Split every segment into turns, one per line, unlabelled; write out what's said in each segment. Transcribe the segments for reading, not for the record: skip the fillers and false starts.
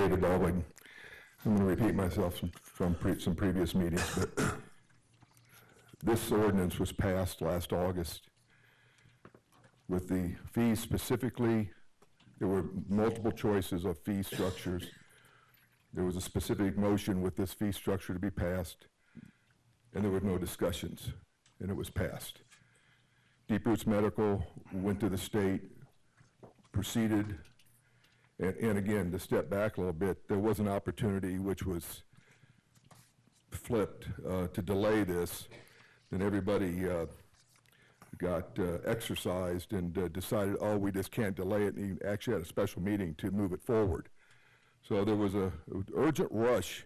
David Ballweg. I'm going to repeat myself from some previous meetings, but this ordinance was passed last August with the fees specifically. There were multiple choices of fee structures. There was a specific motion with this fee structure to be passed, and there were no discussions, and it was passed. Deep Roots Medical went to the state, proceeded, and again, to step back a little bit, there was an opportunity which was flipped to delay this, and everybody got exercised and decided, oh, we just can't delay it, and he actually had a special meeting to move it forward. So there was an urgent rush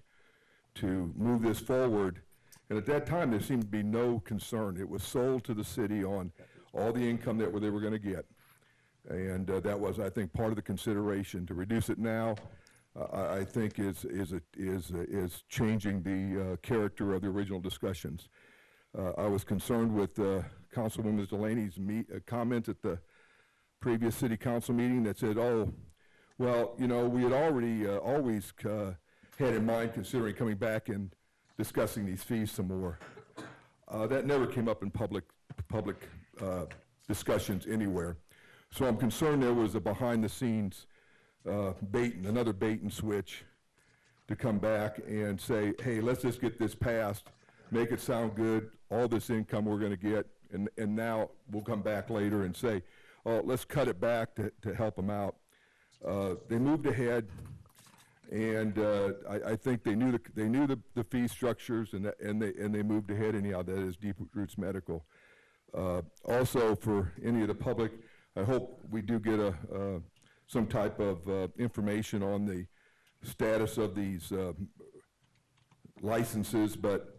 to move this forward, and at that time there seemed to be no concern. It was sold to the city on all the income that they were going to get, and that was, I think, part of the consideration. To reduce it now, I think is changing the character of the original discussions. I was concerned with Councilwoman Delaney's comment at the previous city council meeting that said, oh, well, you know, we had already always had in mind considering coming back and discussing these fees some more. That never came up in public discussions anywhere. So I'm concerned there was a behind-the-scenes another bait and switch to come back and say, hey, let's just get this passed, make it sound good, all this income we're going to get, and now we'll come back later and say, oh, let's cut it back to help them out. They moved ahead, and I think they knew the fee structures, and they moved ahead anyhow. That is Deep Roots Medical. Also, for any of the public, I hope we do get some type of information on the status of these licenses, but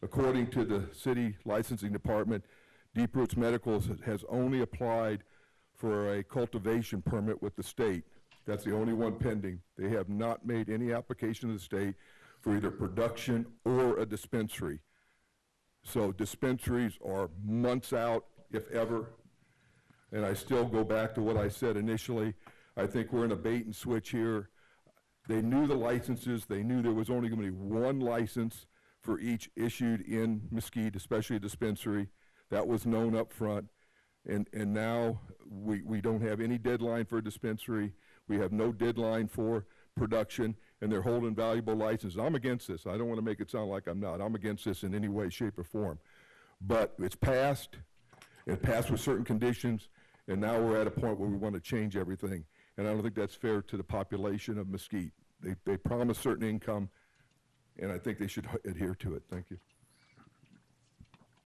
according to the city licensing department, Deep Roots Medical has only applied for a cultivation permit with the state. That's the only one pending. They have not made any application to the state for either production or a dispensary. So dispensaries are months out, if ever. And I still go back to what I said initially. I think we're in a bait and switch here. They knew the licenses. They knew there was only going to be one license for each issued in Mesquite, especially a dispensary. That was known up front. And now we don't have any deadline for a dispensary. We have no deadline for production, and they're holding valuable licenses. I'm against this. I don't want to make it sound like I'm not. I'm against this in any way, shape, or form. But it's passed. It passed with certain conditions, and now we're at a point where we want to change everything. And I don't think that's fair to the population of Mesquite. They promised certain income, and I think they should adhere to it. Thank you.